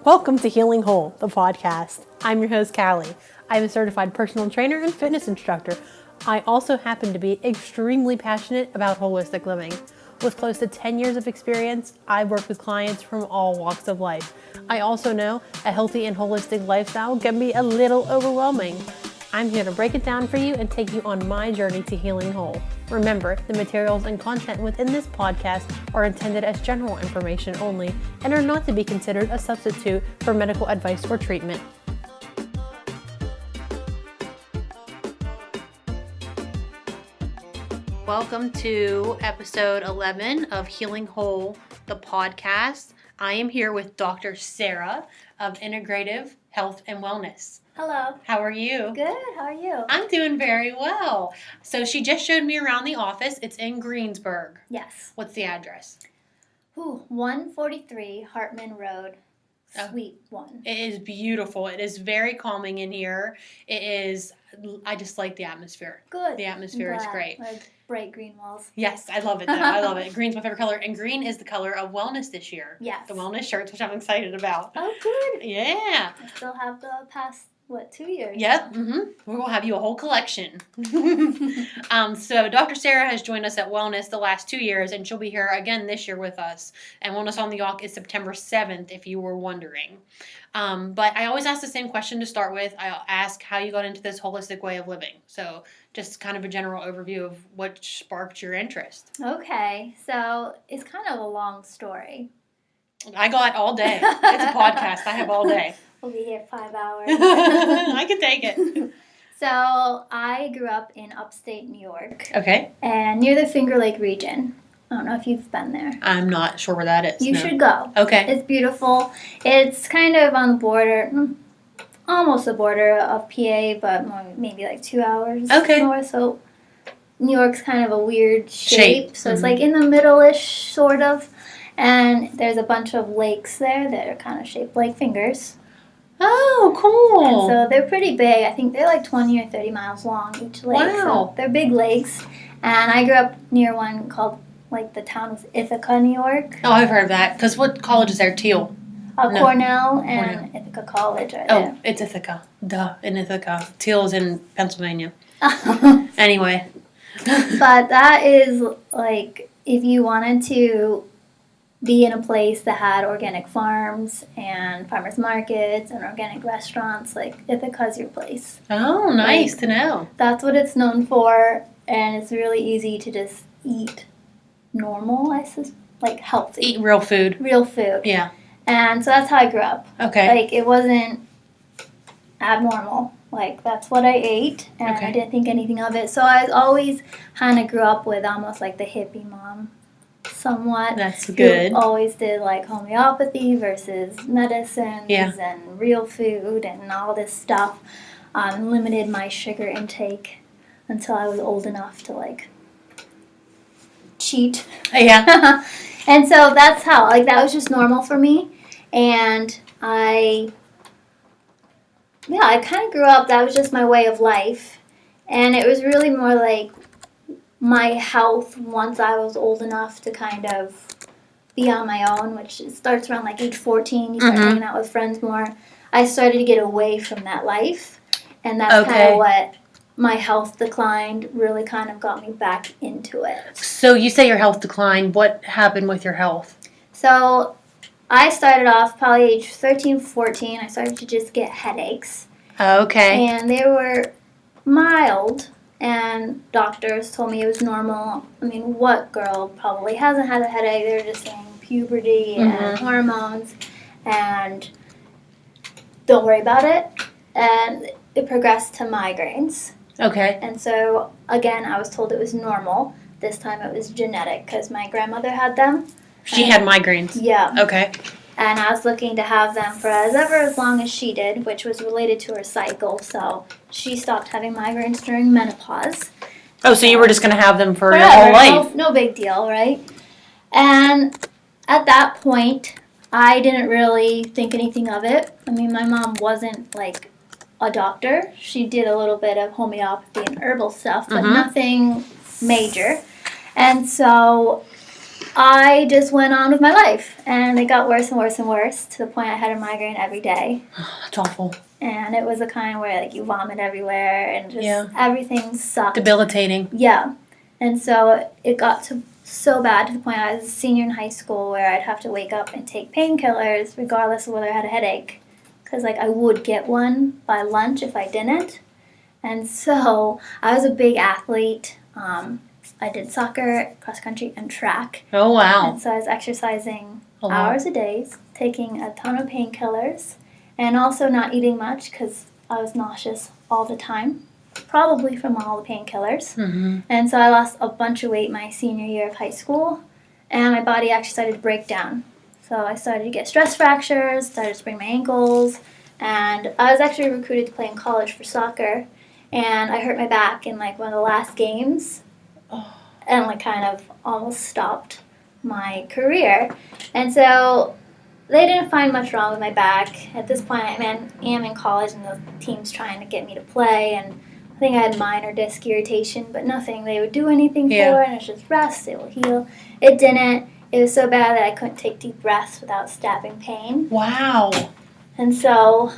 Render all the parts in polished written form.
Welcome to Healing Whole, the podcast. I'm your host, Callie. I'm a certified personal trainer and fitness instructor. I also happen to be extremely passionate about holistic living. With close to 10 years of experience, I've worked with clients from all walks of life. I also know a healthy and holistic lifestyle can be a little overwhelming. I'm here to break it down for you and take you on my journey to healing whole. Remember, the materials and content within this podcast are intended as general information only and are not to be considered a substitute for medical advice or treatment. Welcome to episode 11 of Healing Whole, the podcast. I am here with Dr. Sara of Integrative Health and Wellness. Hello. How are you? Good. How are you? I'm doing very well. So she just showed me around the office. It's in Greensburg. Yes. What's the address? 143 Hartman Road, Suite 1. It is beautiful. It is very calming in here. I just like the atmosphere. Good. The atmosphere is great. Like bright green walls. Yes, I love it though. I love it. Green's my favorite color. And green is the color of wellness this year. Yes. The wellness shirts, which I'm excited about. Oh, good. Yeah. I still have the past, 2 years? Yep. Mm-hmm. We will have you a whole collection. So Dr. Sara has joined us at Wellness the last 2 years, and she'll be here again this year with us. And Wellness on the Yawk is September 7th, if you were wondering. But I always ask the same question to start with. I'll ask how you got into this holistic way of living. So just kind of a general overview of what sparked your interest. Okay. So it's kind of a long story. I got all day. It's a podcast. I have all day. We'll be here 5 hours. I can take it. So I grew up in upstate New York. Okay. And near the Finger Lake region. I don't know if you've been there. I'm not sure where that is. You should go. Okay. It's beautiful. It's kind of on the border, almost the border of PA, but maybe like 2 hours north. So New York's kind of a weird shape. So it's like in the middle-ish, sort of. And there's a bunch of lakes there that are kind of shaped like fingers. Oh, cool. And so they're pretty big. I think they're like 20 or 30 miles long, each lake. Wow. So they're big lakes. And I grew up near one called, the town of Ithaca, New York. Oh, I've heard of that. Because what college is there? Teal? Cornell and Ithaca College are there. Oh, it's Ithaca. Duh, in Ithaca. Teal is in Pennsylvania. Anyway. But that is, if you wanted to be in a place that had organic farms and farmers markets and organic restaurants, Ithaca's your place. Oh, nice to know. That's what it's known for, and it's really easy to just eat normal, healthy. Eat real food. Real food. Yeah. And so that's how I grew up. Okay. It wasn't abnormal. That's what I ate, and I didn't think anything of it. So I always kind of grew up with almost like the hippie mom. Somewhat. That's good. Who always did homeopathy versus medicines and real food and all this stuff. Limited my sugar intake until I was old enough to cheat. Yeah. And so that's how that was just normal for me. And I kind of grew up, that was just my way of life. And it was really more my health once I was old enough to kind of be on my own, which starts around age 14. You start hanging out with friends more. I started to get away from that life, and that's kind of what my health declined really kind of got me back into it. So you say your health declined. What happened with your health? So I started off probably age 13, 14. I started to just get headaches. Okay. And they were mild. And doctors told me it was normal. I mean, what girl probably hasn't had a headache? They're just saying puberty and hormones. And don't worry about it. And it progressed to migraines. Okay. And so, again, I was told it was normal. This time it was genetic because my grandmother had them. She had migraines? Yeah. Okay. And I was looking to have them for as long as she did, which was related to her cycle. So she stopped having migraines during menopause. Oh, so you were just going to have them for your whole life? No big deal, right? And at that point, I didn't really think anything of it. I mean, my mom wasn't a doctor. She did a little bit of homeopathy and herbal stuff, but nothing major. And so I just went on with my life, and it got worse and worse and worse to the point I had a migraine every day. That's awful. And it was a kind where like you vomit everywhere and just everything sucked. Debilitating. Yeah. And so it got so bad to the point I was a senior in high school where I'd have to wake up and take painkillers regardless of whether I had a headache. Because like I would get one by lunch if I didn't. And so I was a big athlete. I did soccer, cross country, and track. Oh, wow. And so I was exercising hours a day, taking a ton of painkillers, and also not eating much because I was nauseous all the time, probably from all the painkillers. Mm-hmm. And so I lost a bunch of weight my senior year of high school, and my body actually started to break down. So I started to get stress fractures, started to sprain my ankles, and I was actually recruited to play in college for soccer, and I hurt my back in like one of the last games. And like kind of almost stopped my career. And so they didn't find much wrong with my back. At this point, I am in college and the team's trying to get me to play. And I think I had minor disc irritation, but nothing they would do anything for. And it's just rest, it will heal. It didn't. It was so bad that I couldn't take deep breaths without stabbing pain. Wow. And so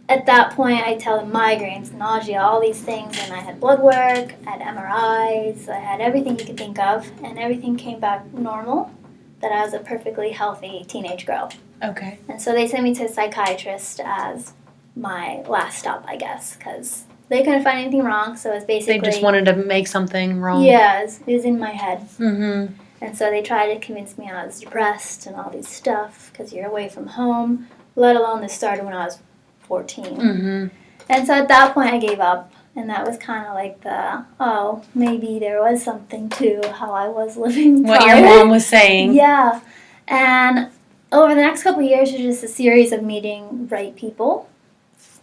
at that point, I tell them migraines, nausea, all these things, and I had blood work, I had MRIs, I had everything you could think of, and everything came back normal, that I was a perfectly healthy teenage girl. Okay. And so they sent me to a psychiatrist as my last stop, I guess, because they couldn't find anything wrong, so it was basically... They just wanted to make something wrong. Yeah, it was in my head. Mm-hmm. And so they tried to convince me I was depressed and all these stuff, because you're away from home, let alone this started when I was 14. Mm-hmm. And so at that point I gave up, and that was kind of like maybe there was something to how I was living What prior. your mom was saying. Yeah. And over the next couple of years, it was just a series of meeting right people,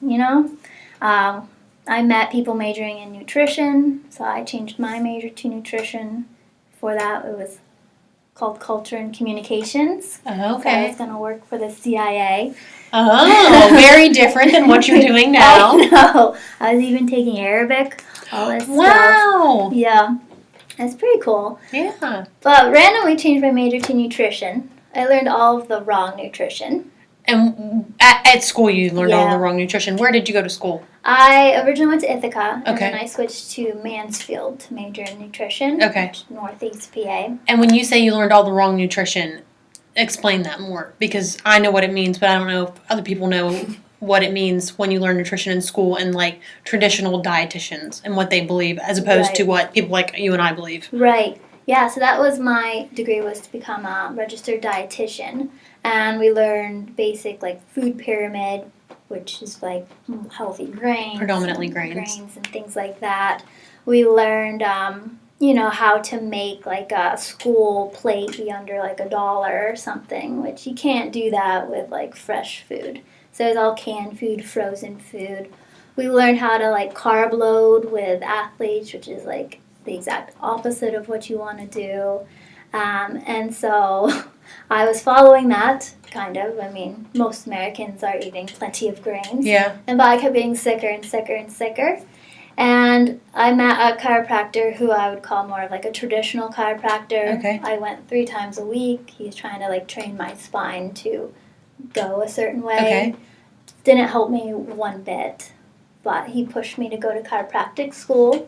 you know. I met people majoring in nutrition, so I changed my major to nutrition. Before that, it was called Culture and Communications. Oh, okay. So I was going to work for the CIA. Oh, very different than what you're doing now. I know. I was even taking Arabic, all this stuff. Wow. Yeah. It's pretty cool. Yeah. But randomly changed my major to nutrition. I learned all of the wrong nutrition. And at school you learned all the wrong nutrition. Where did you go to school? I originally went to Ithaca, and Okay. then I switched to Mansfield to major in nutrition. Okay. Northeast PA. And when you say you learned all the wrong nutrition, explain that more, because I know what it means, but I don't know if other people know what it means when you learn nutrition in school and like traditional dietitians and what they believe as opposed to what people like you and I believe. Right. Yeah, so that was my degree, was to become a registered dietitian, and we learned basic like food pyramid, which is like healthy grains. Predominantly grains. Grains and things like that. We learned how to make like a school plate be under like $1 or something, which you can't do that with like fresh food. So it's all canned food, frozen food. We learned how to like carb load with athletes, which is like the exact opposite of what you want to do. And so I was following that, kind of. I mean, most Americans are eating plenty of grains. Yeah. But I kept getting sicker and sicker and sicker. And I met a chiropractor who I would call more of like a traditional chiropractor. Okay. I went 3 times a week. He's trying to like train my spine to go a certain way. Okay. Didn't help me one bit, but he pushed me to go to chiropractic school.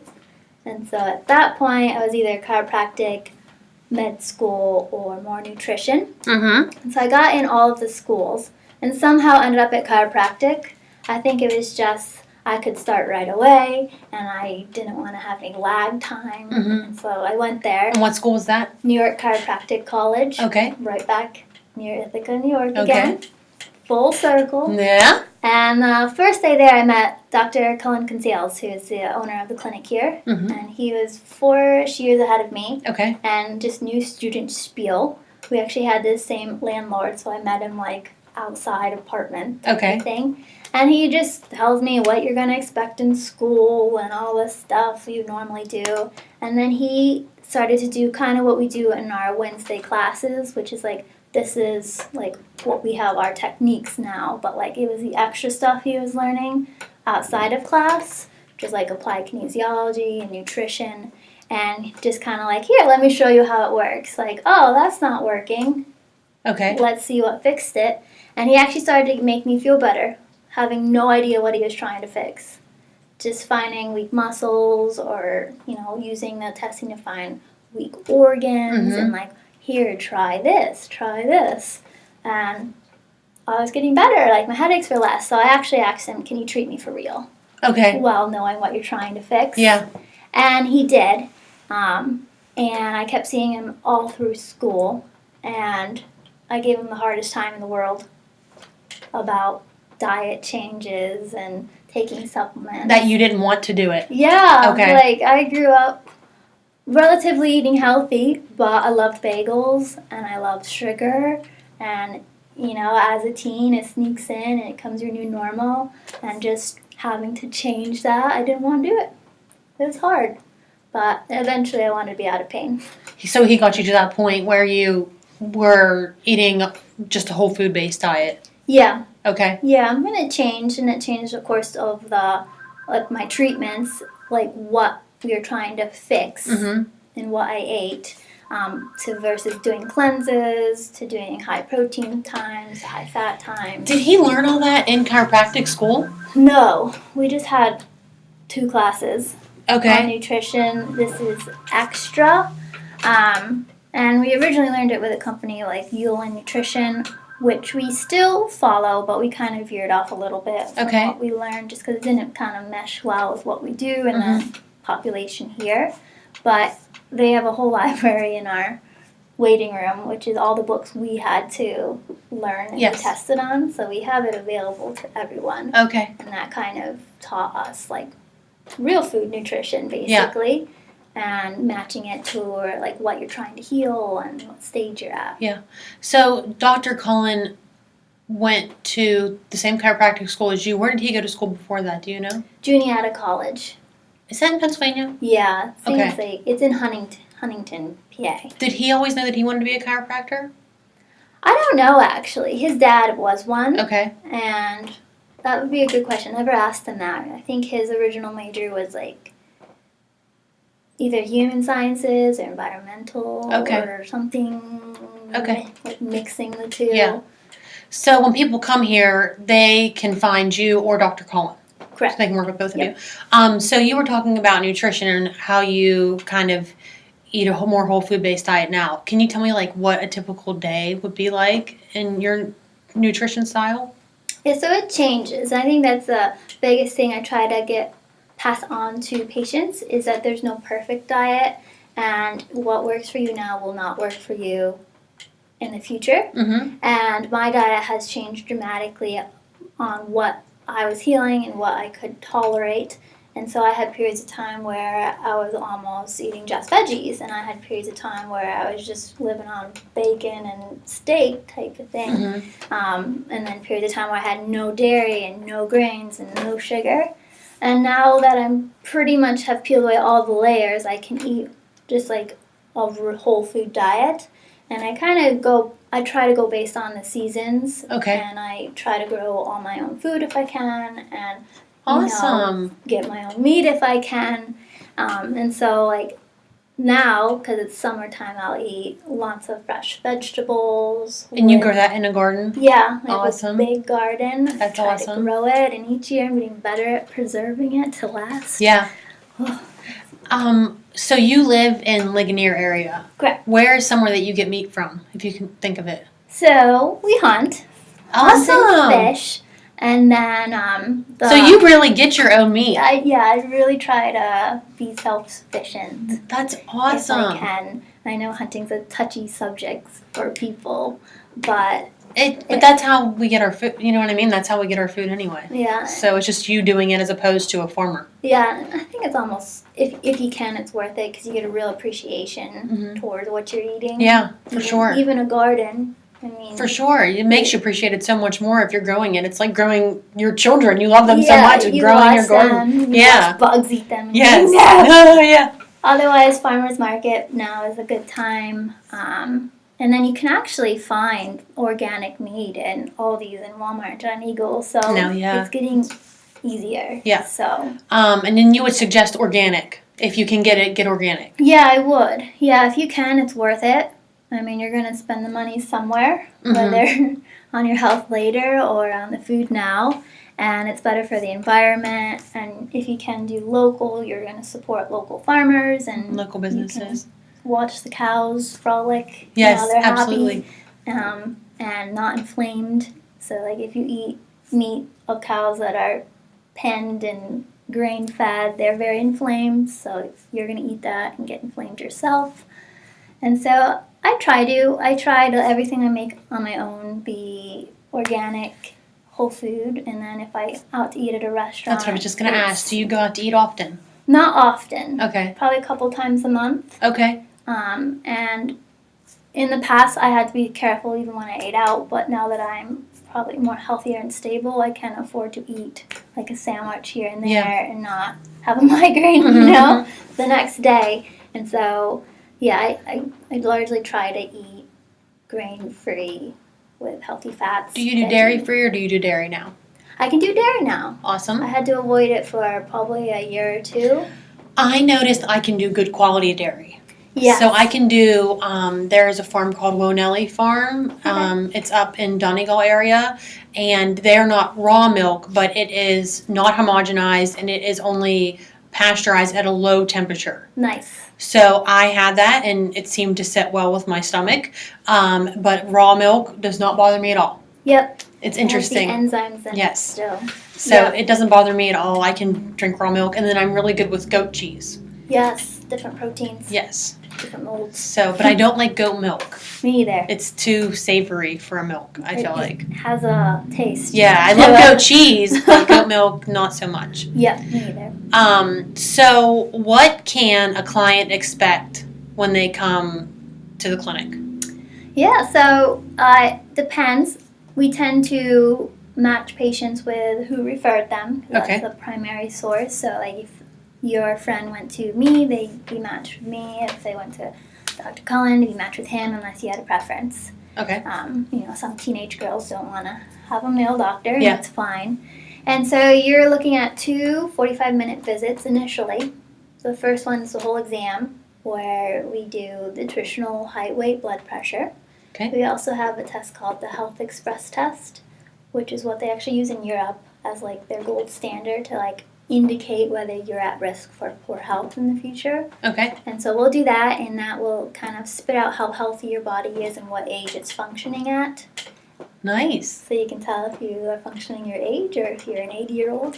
And so at that point, I was either chiropractic, med school, or more nutrition. Mm-hmm. And so I got in all of the schools and somehow ended up at chiropractic. I think it was just I could start right away, and I didn't want to have any lag time. Mm-hmm. And so I went there. And what school was that? New York Chiropractic College. Okay. Right back near Ithaca, New York Okay. again. Full circle. Yeah. And the first day there, I met Dr. Cullen Conceals, who is the owner of the clinic here. Mm-hmm. And he was 4 years ahead of me. Okay. And just new student spiel. We actually had the same landlord, so I met him like outside apartment Okay. thing. And he just tells me what you're going to expect in school and all this stuff you normally do. And then he started to do kind of what we do in our Wednesday classes, which is like, this is like what we have our techniques now, but like it was the extra stuff he was learning outside of class, which is like applied kinesiology and nutrition. and just kind of like, here, let me show you how it works. Like, oh, that's not working. Okay. Let's see what fixed it. And he actually started to make me feel better, having no idea what he was trying to fix. Just finding weak muscles or, using the testing to find weak organs and like, here, try this. And I was getting better. Like, my headaches were less. So I actually asked him, can you treat me for real? Okay. Well, knowing what you're trying to fix. Yeah. And he did. And I kept seeing him all through school. And I gave him the hardest time in the world about diet changes and taking supplements. That you didn't want to do it. Yeah. Okay. Like, I grew up relatively eating healthy, but I loved bagels and I loved sugar. And, as a teen, it sneaks in and it becomes your new normal. And just having to change that, I didn't want to do it. It was hard. But eventually I wanted to be out of pain. So he got you to that point where you were eating just a whole food-based diet. Yeah. Okay. Yeah, and it changed, and it changed, of course, of my treatments, like what we were trying to fix and what I ate, to versus doing cleanses, to doing high protein times, high fat times. Did he learn all that in chiropractic school? No, we just had 2 classes on Okay. nutrition. This is extra, and we originally learned it with a company like Yulin Nutrition, which we still follow, but we kind of veered off a little bit from what we learned just because it didn't kind of mesh well with what we do and the population here. But they have a whole library in our waiting room, which is all the books we had to learn and be tested on. So we have it available to everyone. Okay. And that kind of taught us, like, real food nutrition, basically. Yeah. And matching it to like what you're trying to heal and what stage you're at. Yeah. So Dr. Cullen went to the same chiropractic school as you. Where did he go to school before that? Do you know? Juniata College. Is that in Pennsylvania? Yeah. It's in Huntington, PA. Did he always know that he wanted to be a chiropractor? I don't know, actually. His dad was one. Okay. And that would be a good question. I never asked him that. I think his original major was like either human sciences or environmental or something. Okay. Like mixing the two. Yeah. So when people come here, they can find you or Dr. Cullen. Correct. So they can work with both of you. So you were talking about nutrition and how you kind of eat a more whole food based diet now. Can you tell me like what a typical day would be like in your nutrition style? Yeah, so it changes. I think that's the biggest thing I try to pass on to patients is that there's no perfect diet, and what works for you now will not work for you in the future. Mm-hmm. And my diet has changed dramatically on what I was healing and what I could tolerate. And so I had periods of time where I was almost eating just veggies, and I had periods of time where I was just living on bacon and steak type of thing. Mm-hmm. And then periods of time where I had no dairy and no grains and no sugar. And now that I'm pretty much have peeled away all the layers, I can eat just like a whole food diet. And I try to go based on the seasons. Okay. And I try to grow all my own food if I can, and awesome. Get my own meat if I can. And so, like, now, because it's summertime, I'll eat lots of fresh vegetables. And you grow that in a garden? Yeah. I awesome. have a big garden. That's I try awesome. to grow it, and each year I'm getting better at preserving it to last. Yeah. So you live in Ligonier area. Correct. Where is somewhere that you get meat from, if you can think of it? So, we hunt. Awesome. Hunt and fish. And then, so you really get your own meat. I really try to be self-sufficient. That's awesome. If I can. I know hunting's a touchy subject for people, but that's how we get our food. You know what I mean? That's how we get our food anyway. Yeah. So it's just you doing it as opposed to a farmer. Yeah, I think it's almost if you can, it's worth it because you get a real appreciation towards what you're eating. Yeah, for sure. Even a garden. I mean, for sure. It makes you appreciate it so much more if you're growing it. It's like growing your children. You love them so much. And growing your garden. Watch bugs eat them. Yes. Oh, yeah. Otherwise, farmer's market now is a good time. And then you can actually find organic meat in Aldi's and Walmart and Eagle. So it's getting easier. Yeah. So. And then you would suggest organic. If you can get organic. Yeah, I would. Yeah, if you can, it's worth it. I mean, you're going to spend the money somewhere, whether on your health later or on the food now. And it's better for the environment. And if you can do local, you're going to support local farmers and local businesses. Watch the cows frolic. Yes, They're absolutely. Happy, and not inflamed. So, like, if you eat meat of cows that are penned and grain fed, they're very inflamed. So you're going to eat that and get inflamed yourself. And so I try to everything I make on my own be organic, whole food, and then if I out to eat at a restaurant. That's what I was just going to ask. Do you go out to eat often? Not often. Okay. Probably a couple times a month. Okay. And in the past I had to be careful even when I ate out, but now that I'm probably more healthier and stable, I can afford to eat like a sandwich here and there and not have a migraine, the next day. And so I largely try to eat grain-free with healthy fats. Do you do dairy-free or do you do dairy now? I can do dairy now. Awesome. I had to avoid it for probably a year or two. I noticed I can do good quality dairy. Yes. So I can do, there is a farm called Wonelli Farm. It's up in Donegal area. And they're not raw milk, but it is not homogenized and it is only pasteurized at a low temperature. Nice. So I had that, and it seemed to sit well with my stomach. But raw milk does not bother me at all. Yep. It's interesting. It has the enzymes in it still. So it doesn't bother me at all. I can drink raw milk, and then I'm really good with goat cheese. Yes, different proteins. Yes. Different molds. So, but I don't like goat milk. Me either. It's too savory for a milk, I feel like. It has a taste. Yeah, I love goat cheese, but goat milk, not so much. Yeah, me either. So what can a client expect when they come to the clinic? Yeah, so depends. We tend to match patients with who referred them. That's the primary source. So like if your friend went to me, they'd be matched with me. If they went to Dr. Cullen, they'd be matched with him unless you had a preference. Okay. Some teenage girls don't want to have a male doctor, and that's fine. And so you're looking at 2 45-minute visits initially. So the first one is the whole exam, where we do the traditional height, weight, blood pressure. Okay. We also have a test called the Health Express test, which is what they actually use in Europe as like their gold standard to like indicate whether you're at risk for poor health in the future. Okay. And so we'll do that, and that will kind of spit out how healthy your body is and what age it's functioning at. Nice. So you can tell if you are functioning your age or if you're an 80-year-old.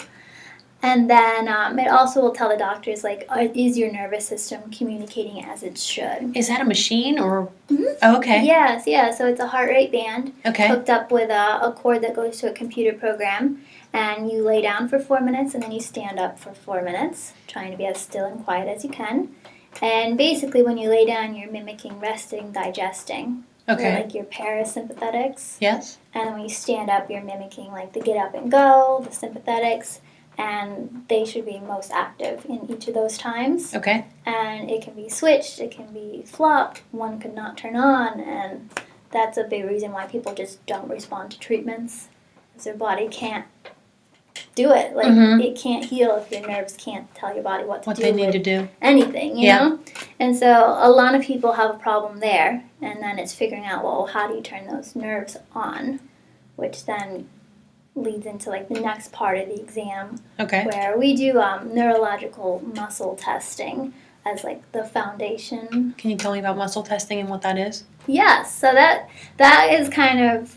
And then it also will tell the doctors, like, is your nervous system communicating as it should? Is that a machine or? Mm-hmm. Oh, okay. Yes, yeah. So it's a heart rate band hooked up with a cord that goes to a computer program. And you lay down for 4 minutes, and then you stand up for 4 minutes, trying to be as still and quiet as you can. And basically, when you lay down, you're mimicking resting, digesting. Okay. Like your parasympathetics. Yes. And when you stand up, you're mimicking like the get up and go, the sympathetics, and they should be most active in each of those times. Okay. And it can be switched, it can be flopped, one could not turn on, and that's a big reason why people just don't respond to treatments, because their body can't do it. Like, it can't heal if your nerves can't tell your body what they need to do. Anything, you know? And so a lot of people have a problem there, and then it's figuring out, well, how do you turn those nerves on? Which then leads into, like, the next part of the exam. Okay. Where we do neurological muscle testing as, like, the foundation. Can you tell me about muscle testing and what that is? Yes. So that is kind of...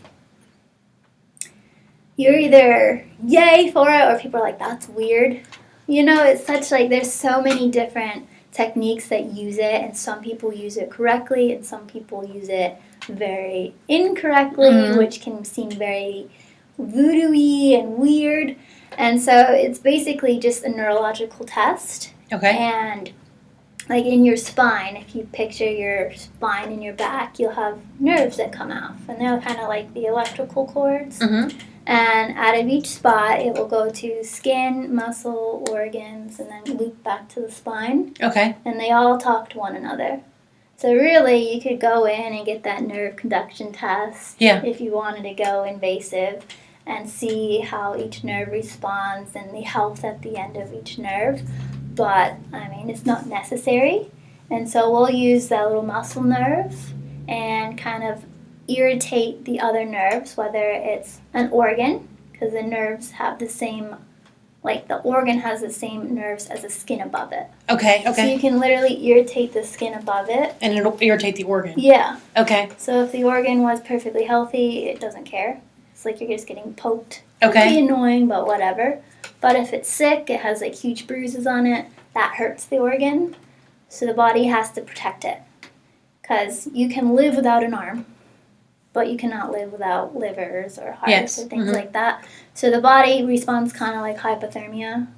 You're either yay for it, or people are like, that's weird. You know, it's such like, there's so many different techniques that use it, and some people use it correctly, and some people use it very incorrectly, which can seem very voodoo-y and weird. And so it's basically just a neurological test. Okay. And like in your spine, if you picture your spine in your back, you'll have nerves that come off, and they're kind of like the electrical cords. Mm-hmm. And out of each spot, it will go to skin, muscle, organs, and then loop back to the spine. Okay. And they all talk to one another. So really, you could go in and get that nerve conduction test if you wanted to go invasive and see how each nerve responds and the health at the end of each nerve. but I mean, it's not necessary. And so we'll use that little muscle nerve and kind of irritate the other nerves, whether it's an organ, because the nerves have the same, like the organ has the same nerves as the skin above it. Okay. So you can literally irritate the skin above it. And it'll irritate the organ. Yeah. Okay. So if the organ was perfectly healthy, it doesn't care. It's like you're just getting poked. Okay. It'd be annoying, but whatever. But if it's sick, it has like huge bruises on it, that hurts the organ. So the body has to protect it. Because you can live without an arm, but you cannot live without livers or hearts or things like that. So the body responds kind of like hypothermia.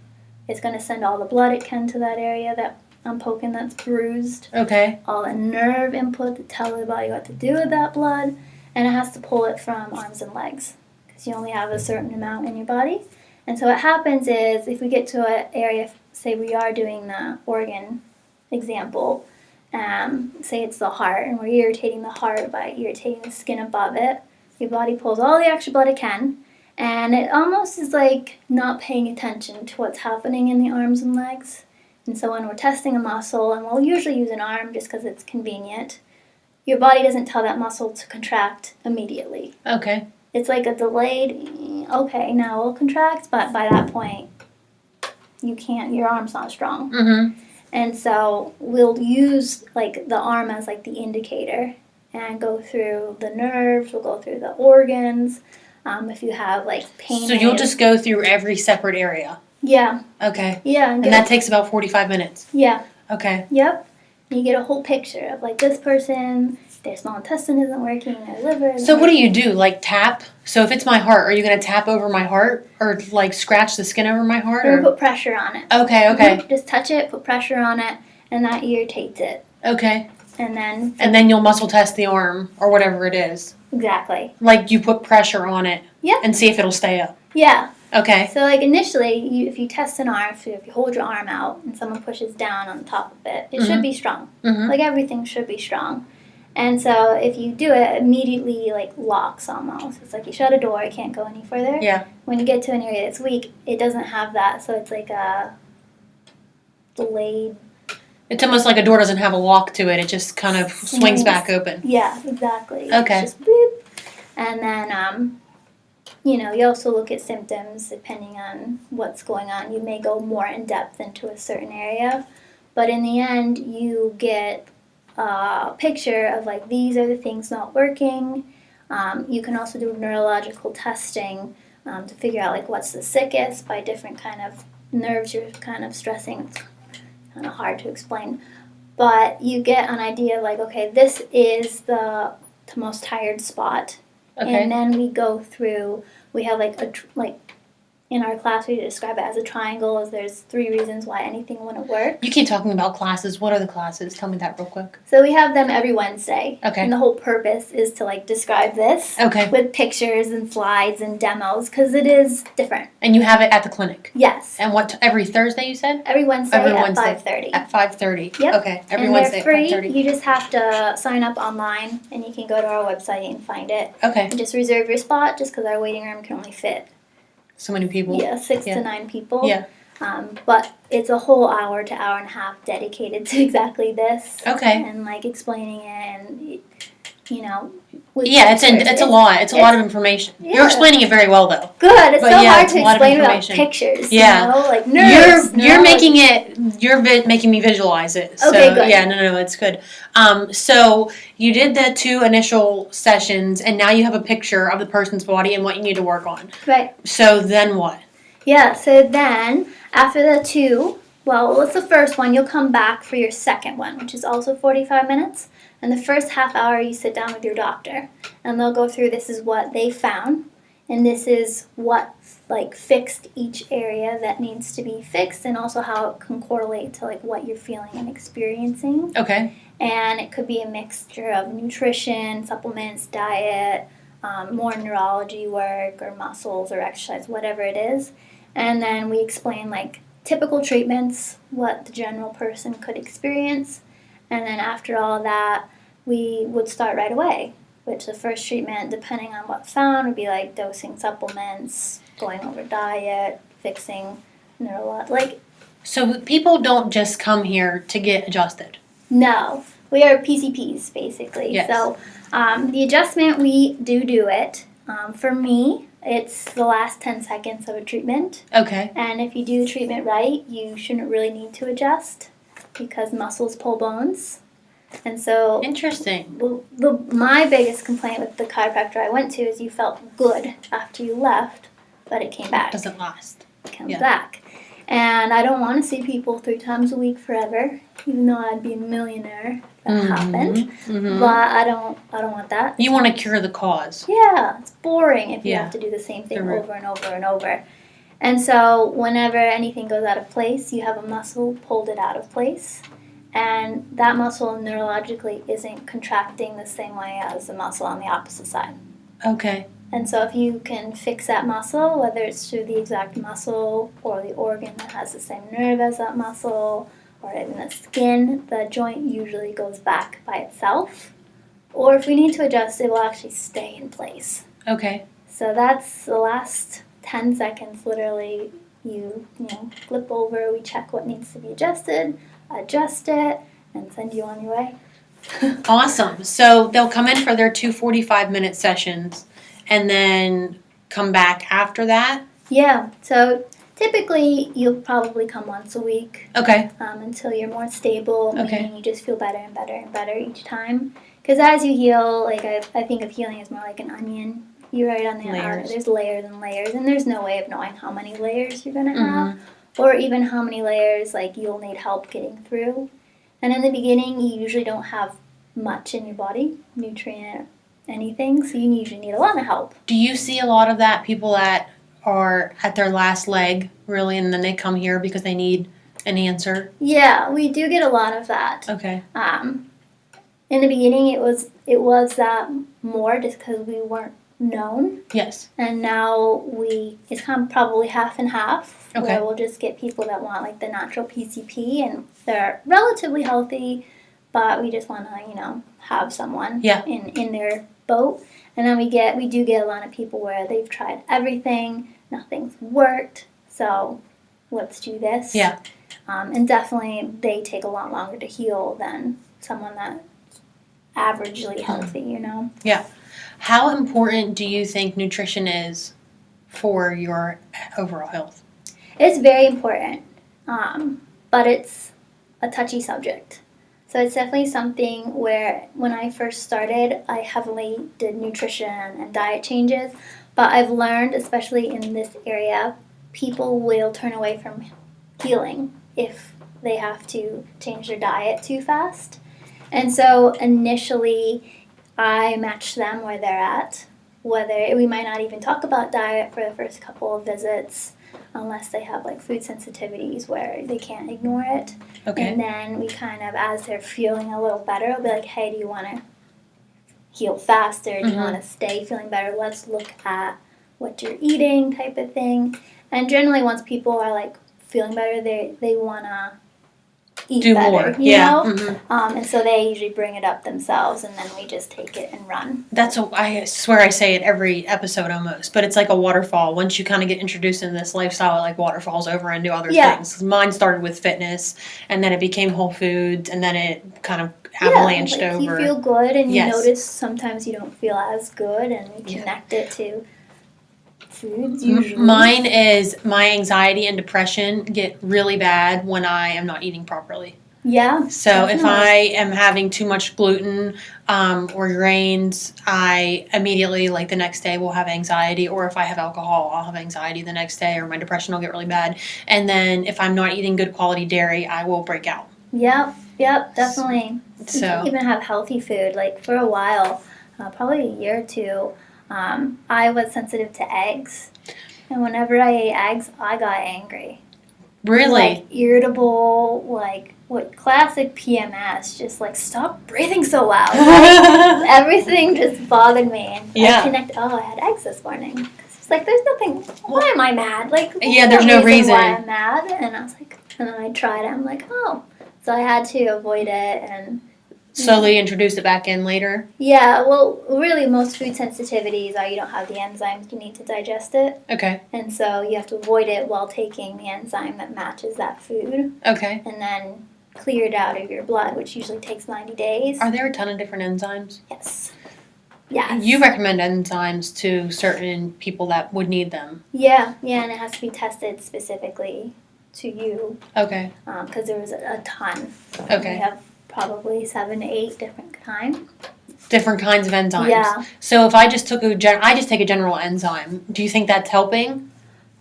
It's going to send all the blood it can to that area that I'm poking that's bruised. Okay. All the nerve input to tell the body what to do with that blood. And it has to pull it from arms and legs. Because you only have a certain amount in your body. And so what happens is if we get to an area, say we are doing the organ example, say it's the heart, and we're irritating the heart by irritating the skin above it. Your body pulls all the extra blood it can, and it almost is like not paying attention to what's happening in the arms and legs. And so when we're testing a muscle, and we'll usually use an arm just because it's convenient, your body doesn't tell that muscle to contract immediately. Okay. It's like a delayed, okay, now we'll contract, but by that point, you can't, your arm's not strong. Mm-hmm. And so we'll use like the arm as like the indicator and go through the nerves, we'll go through the organs. If you have like pain. So you'll just go through every separate area? Yeah. Okay. Yeah. And that takes about 45 minutes? Yeah. Okay. Yep. And you get a whole picture of like this person, their small intestine isn't working, their liver isn't So what do working. you do? Like tap? So if it's my heart, are you going to tap over my heart? Or like scratch the skin over my heart? Or put pressure on it. Okay. Just touch it, put pressure on it, and that irritates it. Okay. And then. And then you'll muscle test the arm or whatever it is. Exactly. Like you put pressure on it. Yeah. And see if it'll stay up. Yeah. Okay. So like initially, if you test an arm, so if you hold your arm out and someone pushes down on top of it, it should be strong. Mm-hmm. Like everything should be strong. And so if you do it, it immediately like locks almost. It's like you shut a door, it can't go any further. Yeah. When you get to an area that's weak, it doesn't have that. So it's like a delayed. It's almost like a door doesn't have a lock to it. It just kind of swings back open. Yeah, exactly. Okay. It's just bloop. And then, you also look at symptoms depending on what's going on. You may go more in depth into a certain area. But in the end, you get a picture of like these are the things not working. You can also do neurological testing to figure out like what's the sickest by different kind of nerves you're kind of stressing. It's kind of hard to explain, but you get an idea like, okay, this is the most tired spot. Okay. And then we go through. We have like in our class we describe it as a triangle. As there's 3 reasons why anything wouldn't work. You keep talking about classes. What are the classes? Tell me that real quick. So we have them every Wednesday. Okay. And the whole purpose is to like describe this. Okay. With pictures and slides and demos because it is different. And you have it at the clinic? Yes. And every Thursday you said? Every Wednesday Every at Wednesday. 5:30. At 5:30. Yep. Okay. Every and Wednesday they're free. at 5:30. You just have to sign up online and you can go to our website and find it. Okay. And just reserve your spot just because our waiting room can only fit. So many people. Yeah, 6 to 9 people. Yeah. But it's a whole hour to hour and a half dedicated to exactly this. Okay. And like explaining it and Yeah, it's a lot. It's a lot of information. Yeah. You're explaining it very well though. Good. It's But so yeah, hard it's to a lot of explain without information. pictures. Yeah. Like nerves. You're making me visualize it. So, Okay, good. Yeah, no, it's good. So you did the 2 initial sessions, and now you have a picture of the person's body and what you need to work on. Right. So then what? Yeah, so then after the 2, well, what's the first one? You'll come back for your second one, which is also 45 minutes. And the first half hour, you sit down with your doctor, and they'll go through this is what they found, and this is what like fixed each area that needs to be fixed, and also how it can correlate to like what you're feeling and experiencing. Okay. And it could be a mixture of nutrition, supplements, diet, more neurology work, or muscles, or exercise, whatever it is. And then we explain like typical treatments, what the general person could experience. And then after all that, we would start right away, which the first treatment, depending on what's found, would be like dosing supplements, going over diet, fixing like So people don't just come here to get adjusted. No, we are PCPs basically. Yes. So the adjustment, we do it. For me, it's the last 10 seconds of a treatment. Okay. And if you do the treatment right, you shouldn't really need to adjust because muscles pull bones. And so Interesting. my biggest complaint with the chiropractor I went to is you felt good after you left, but it came back. It doesn't last. It comes back. And I don't want to see people 3 times a week forever, even though I'd be a millionaire if that happened. Mm-hmm. But I don't want that. You want to cure the cause. Yeah, it's boring if you have to do the same thing over and over and over. And so whenever anything goes out of place, you have a muscle pulled it out of place. And that muscle neurologically isn't contracting the same way as the muscle on the opposite side. Okay. And so if you can fix that muscle, whether it's through the exact muscle or the organ that has the same nerve as that muscle, or in the skin, the joint usually goes back by itself. Or if we need to adjust, it will actually stay in place. Okay. So that's the last 10 seconds, literally, you flip over, we check what needs to be adjusted, adjust it, and send you on your way. Awesome. So they'll come in for their 2 45-minute sessions and then come back after that? Yeah. So typically you'll probably come once a week. Okay. Until you're more stable, Okay. meaning you just feel better and better and better each time. Because as you heal, like I think of healing as more like an onion. You're right on the outside. There's layers and layers, and there's no way of knowing how many layers you're going to have, or even how many layers like you'll need help getting through. And in the beginning, you usually don't have much in your body, nutrient, anything, so you usually need a lot of help. Do you see a lot of that, people that are at their last leg, really, and then they come here because they need an answer? Yeah, we do get a lot of that. Okay. In the beginning, it was that more just because we weren't known. Yes. And now it's kind of probably half and half. Okay. Where we'll just get people that want like the natural PCP and they're relatively healthy, but we just want to have someone in their boat. And then we do get a lot of people where they've tried everything, nothing's worked, so let's do this. Yeah. And definitely they take a lot longer to heal than someone that's averagely healthy, Yeah. How important do you think nutrition is for your overall health? It's very important, but it's a touchy subject. So it's definitely something where when I first started, I heavily did nutrition and diet changes, but I've learned, especially in this area, people will turn away from healing if they have to change their diet too fast. And so initially, I match them where they're at. Whether we might not even talk about diet for the first couple of visits unless they have like food sensitivities where they can't ignore it. Okay. And then we kind of, as they're feeling a little better, we'll be like, hey, do you want to heal faster? Do you want to stay feeling better? Let's look at what you're eating type of thing. And generally once people are like feeling better, they want to eat do better, more. you know? Mm-hmm. And so they usually bring it up themselves, and then we just take it and run. I swear I say it every episode almost, but it's like a waterfall. Once you kind of get introduced into this lifestyle, it like waterfalls over into other things. Mine started with fitness, and then it became Whole Foods, and then it kind of avalanched like over. You feel good, and you notice sometimes you don't feel as good, and we connect it to foods usually. Mine is my anxiety and depression get really bad when I am not eating properly. Yeah. So definitely. If I am having too much gluten or grains, I immediately, like the next day, will have anxiety. Or if I have alcohol, I'll have anxiety the next day, or my depression will get really bad. And then if I'm not eating good quality dairy, I will break out. Yep, definitely. So you can even have healthy food. Like for a while, probably a year or two, I was sensitive to eggs. And whenever I ate eggs, I got angry. Really? Like irritable, like what classic PMS, just like stop breathing so loud. Like, everything just bothered me. And I had eggs this morning. It's like there's nothing. Why am I mad? Like there's no reason why I'm mad. And I was like, and then I tried it. I'm like, oh. So I had to avoid it and slowly introduce it back in later? Yeah, well, really, most food sensitivities are you don't have the enzymes you need to digest it. Okay. And so you have to avoid it while taking the enzyme that matches that food. Okay. And then clear it out of your blood, which usually takes 90 days. Are there a ton of different enzymes? Yes. Yes. You recommend enzymes to certain people that would need them? Yeah, and it has to be tested specifically to you. Okay. Because there was a ton. Okay. We have probably 7 to 8 different kinds. Different kinds of enzymes. Yeah. So if I just took I just take a general enzyme, do you think that's helping?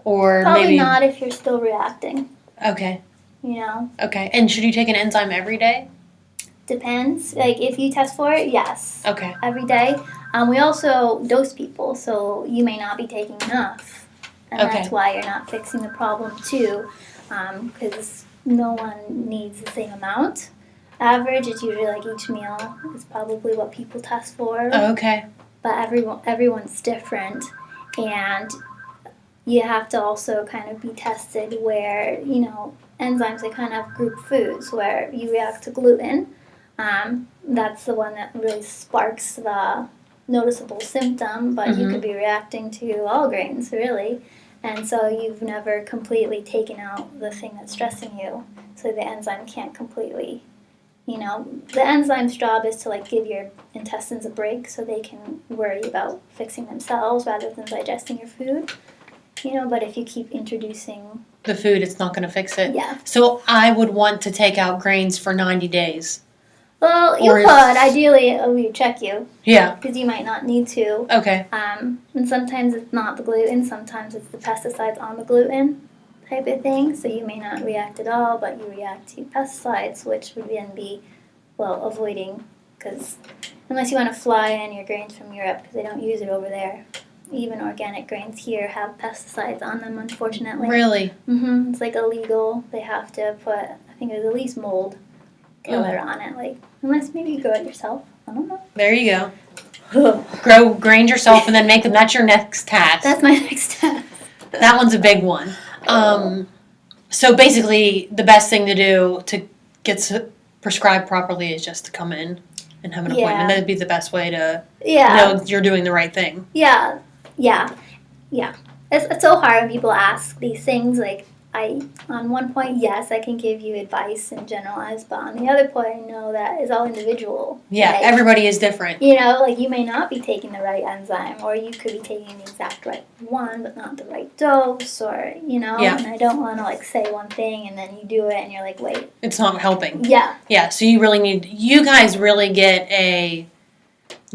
Or Probably maybe not if you're still reacting. Okay. You know? Okay. And should you take an enzyme every day? Depends. Like, if you test for it, yes. Okay. Every day. We also dose people, so you may not be taking enough. And Okay. that's why you're not fixing the problem, too. Because no one needs the same amount. Average, it's usually like each meal is probably what people test for. Oh, okay. But everyone's different. And you have to also kind of be tested where, enzymes, they kind of group foods where you react to gluten. That's the one that really sparks the noticeable symptom, but you could be reacting to all grains, really. And so you've never completely taken out the thing that's stressing you. So the enzyme can't completely, the enzyme's job is to like give your intestines a break so they can worry about fixing themselves rather than digesting your food. But if you keep introducing the food, it's not going to fix it. Yeah. So I would want to take out grains for 90 days. Well, you could. Ideally, we would check you. Yeah. Because you might not need to. Okay. And sometimes it's not the gluten. Sometimes it's the pesticides on the gluten type of thing. So you may not react at all, but you react to pesticides, which would then be, avoiding. Because unless you want to fly in your grains from Europe, because they don't use it over there. Even organic grains here have pesticides on them, unfortunately. Really? Mm-hmm. It's like illegal. They have to put, I think it was at least mold killer on it. Unless maybe you grow it yourself. I don't know. There you go. Grow grains yourself and then make them. That's your next task. That's my next task. That one's a big one. So basically, the best thing to do to get prescribed properly is just to come in and have an appointment. That'd be the best way to know you're doing the right thing. Yeah. It's so hard when people ask these things. On one point, yes, I can give you advice and generalize, but on the other point, I know that it's all individual. Yeah, everybody is different. You may not be taking the right enzyme, or you could be taking the exact right one, but not the right dose, or, Yeah. And I don't want to, say one thing, and then you do it, and you're like, wait. It's not helping. Yeah. Yeah, so you guys really get a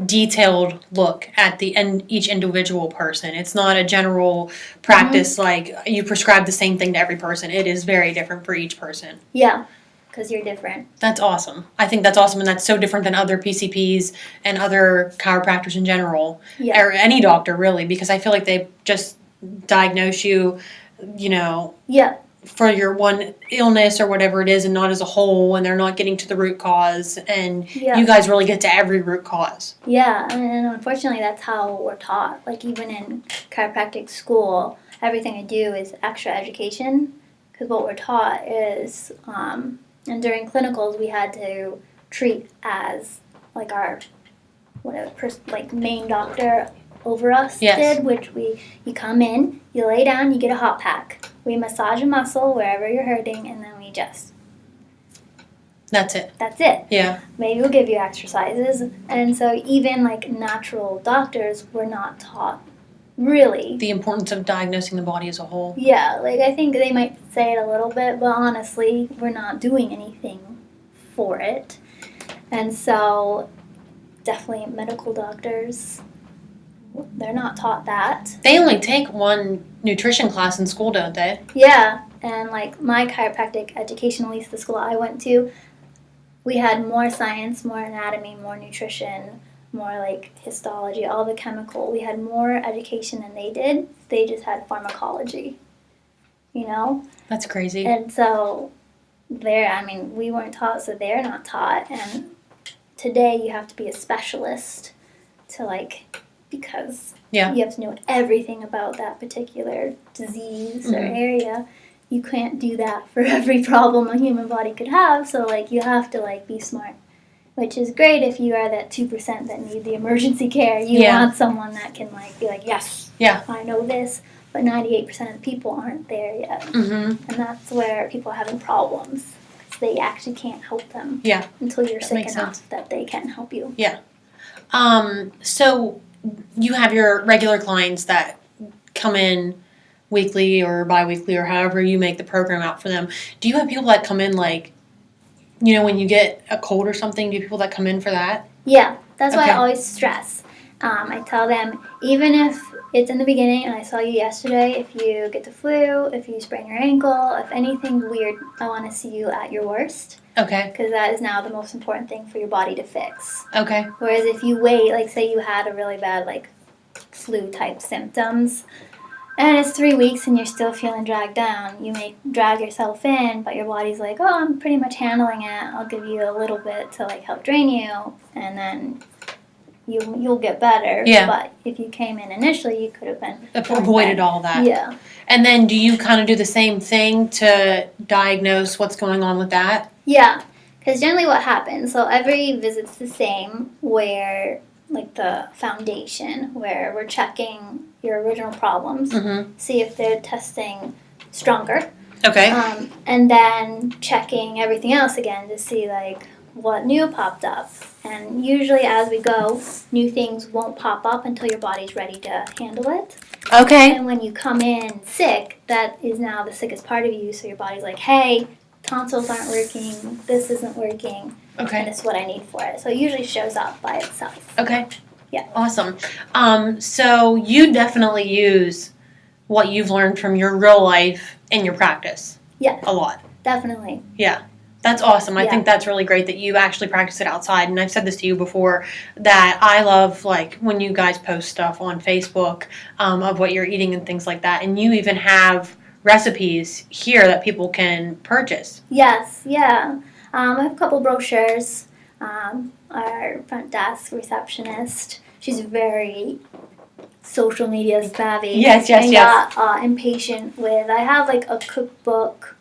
detailed look at each individual person. It's not a general practice like you prescribe the same thing to every person. It is very different for each person. Yeah, because you're different. That's awesome. I think that's awesome, and that's so different than other PCPs and other chiropractors in general, or any doctor really, because I feel like they just diagnose you, for your one illness or whatever it is, and not as a whole, and they're not getting to the root cause, and you guys really get to every root cause. Yeah, and unfortunately that's how we're taught. Even in chiropractic school, everything I do is extra education, because what we're taught is, and during clinicals we had to treat as our main doctor over us did, which you come in, you lay down, you get a hot pack. We massage a muscle wherever you're hurting, and then we just... That's it. That's it. Yeah. Maybe we'll give you exercises. And so even, natural doctors were not taught, really. The importance of diagnosing the body as a whole. Yeah, I think they might say it a little bit, but honestly, we're not doing anything for it. And so, definitely medical doctors... They're not taught that. They only take one nutrition class in school, don't they? Yeah, and my chiropractic education, at least the school I went to, we had more science, more anatomy, more nutrition, more histology, all the chemical. We had more education than they did. They just had pharmacology, That's crazy. And so we weren't taught, so they're not taught. And today you have to be a specialist to because you have to know everything about that particular disease or area. You can't do that for every problem a human body could have, so you have to be smart which is great if you are that 2% that need the emergency care. You want someone that can be like, yes, I know this, but 98% of the people aren't there yet. And that's where people are having problems. They actually can't help them until you're sick enough that they can help you. Yeah. So you have your regular clients that come in weekly or bi-weekly or however you make the program out for them. Do you have people that come in when you get a cold or something, do you have people that come in for that? Yeah, that's why I always stress. I tell them, even if it's in the beginning and I saw you yesterday, if you get the flu, if you sprain your ankle, if anything weird, I want to see you at your worst. Okay. Because that is now the most important thing for your body to fix. Okay. Whereas if you wait, say you had a really bad, flu-type symptoms, and it's 3 weeks and you're still feeling dragged down, you may drag yourself in, but your body's like, oh, I'm pretty much handling it. I'll give you a little bit to, help drain you, and then you'll get better. Yeah. But if you came in initially, you could have been avoided all that. Yeah. And then do you kind of do the same thing to diagnose what's going on with that? Yeah, because generally what happens, so every visit's the same, where the foundation, where we're checking your original problems, see if they're testing stronger. Okay. And then checking everything else again to see what new popped up. And usually as we go, new things won't pop up until your body's ready to handle it. Okay. And when you come in sick, that is now the sickest part of you, so your body's like, hey, tonsils aren't working, this isn't working, and it's what I need for it. So it usually shows up by itself. Okay. Yeah. Awesome. So you definitely use what you've learned from your real life in your practice. Yeah. A lot. Definitely. Yeah. That's awesome. I think that's really great that you actually practice it outside. And I've said this to you before, that I love when you guys post stuff on Facebook of what you're eating and things like that. And you even have recipes here that people can purchase. Yes, yeah. I have a couple brochures. Our front desk receptionist, she's very social media savvy. Yes. Got impatient with, I have a cookbook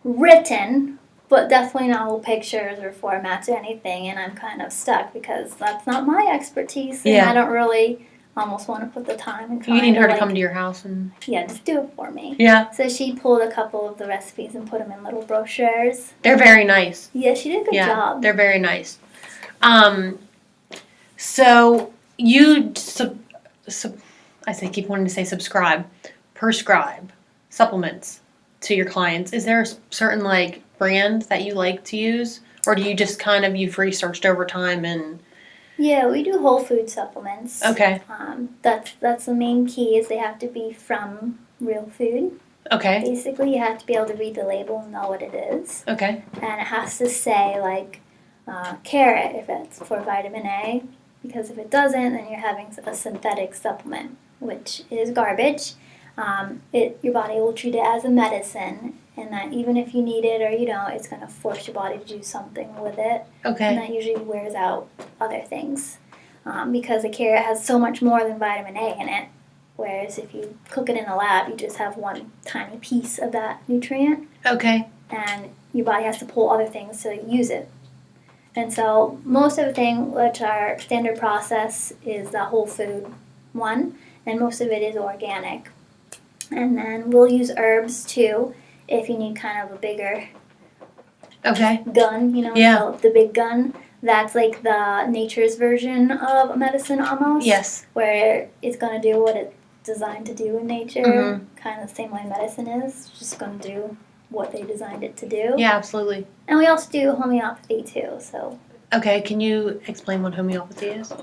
written, but definitely no pictures or formats or anything, and I'm kind of stuck because that's not my expertise, and I don't really almost want to put the time and try. You need her to come to your house and... Yeah, just do it for me. Yeah. So she pulled a couple of the recipes and put them in little brochures. They're very nice. Yeah, she did a good job. They're very nice. So you, keep wanting to say prescribe supplements to your clients. Is there a certain brand that you like to use, or do you just you've researched over time and... Yeah, we do whole food supplements. Okay. That's the main key, is they have to be from real food. Okay. Basically, you have to be able to read the label and know what it is. Okay. And it has to say, carrot if it's for vitamin A, because if it doesn't, then you're having a synthetic supplement, which is garbage. Your body will treat it as a medicine, and that even if you need it or you don't, it's going to force your body to do something with it. Okay. And that usually wears out other things, because a carrot has so much more than vitamin A in it, whereas if you cook it in a lab, you just have one tiny piece of that nutrient. Okay. And your body has to pull other things to use it. And so most of the thing, which our standard process, is the whole food one, and most of it is organic. And then we'll use herbs too, if you need kind of a bigger gun, the big gun. That's the nature's version of a medicine almost. Yes. Where it's going to do what it's designed to do in nature, kind of the same way medicine is, it's just going to do what they designed it to do. Yeah, absolutely. And we also do homeopathy too, so. Okay, can you explain what homeopathy is?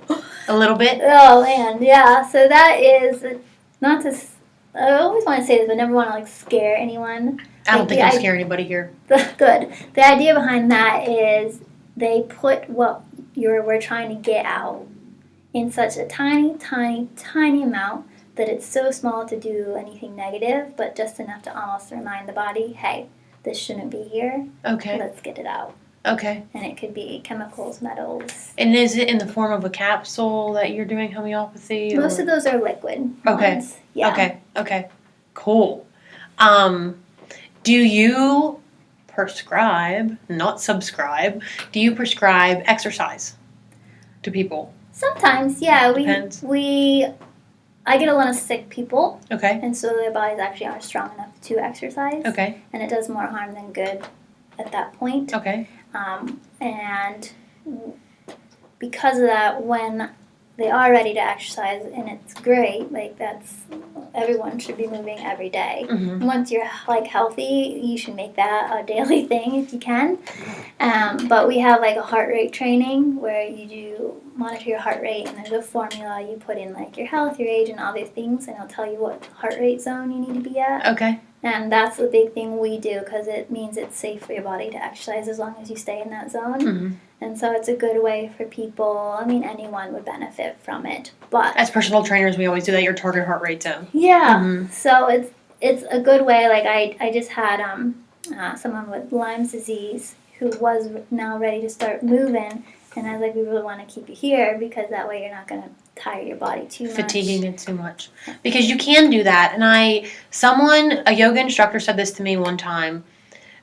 A little bit? Oh man, yeah. So that is, not to, I always want to say this, but never want to scare anyone. I don't think I'll scare anybody here. Good. The idea behind that is they put what we're trying to get out in such a tiny, tiny, tiny amount that it's so small to do anything negative, but just enough to almost remind the body, hey, this shouldn't be here. Okay. Let's get it out. Okay. And it could be chemicals, metals. And is it in the form of a capsule that you're doing homeopathy? Most of those are liquid ones. Yeah. Okay. Cool. Do you prescribe, not subscribe, do you prescribe exercise to people? Sometimes, yeah. Depends. I get a lot of sick people, Okay. and so their bodies actually aren't strong enough to exercise. Okay. And it does more harm than good at that point. Okay. And because of that, when they are ready to exercise, and it's great, like everyone should be moving every day. Mm-hmm. Once you're like healthy, you should make that a daily thing if you can. But we have like a heart rate training where you do monitor your heart rate, and there's a formula you put in like your health, your age, and all these things, and it'll tell you what heart rate zone you need to be at. Okay. And that's the big thing we do because it means it's safe for your body to exercise as long as you stay in that zone. Mm-hmm. And so it's a good way for people. I mean, anyone would benefit from it. But as personal trainers, we always do that, your target heart rate zone. yeah. Mm-hmm. So it's a good way. Like I just had someone with Lyme's disease who was now ready to start moving, and I was like, we really want to keep you here because that way you're not going to tire your body too much. Fatiguing it too much. Because you can do that. And a yoga instructor said this to me one time.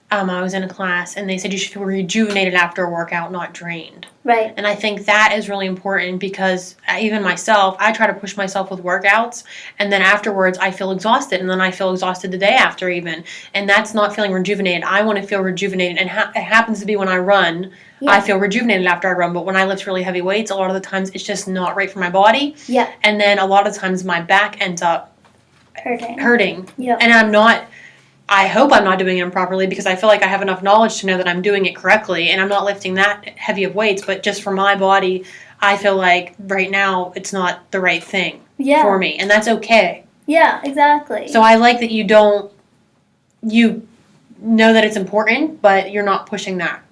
I was in a class, and they said you should feel rejuvenated after a workout, not drained. Right. And I think that is really important because even myself, I try to push myself with workouts, and then afterwards I feel exhausted, and then I feel exhausted the day after even. And that's not feeling rejuvenated. I want to feel rejuvenated, and it happens to be when I run, yeah. I feel rejuvenated after I run, but when I lift really heavy weights, a lot of the times it's just not right for my body. Yeah. And then a lot of times my back ends up hurting. Yeah. And I hope I'm not doing it improperly because I feel like I have enough knowledge to know that I'm doing it correctly, and I'm not lifting that heavy of weights, but just for my body, I feel like right now it's not the right thing for me, and that's okay. Yeah, exactly. So I like that you know that it's important, but you're not pushing that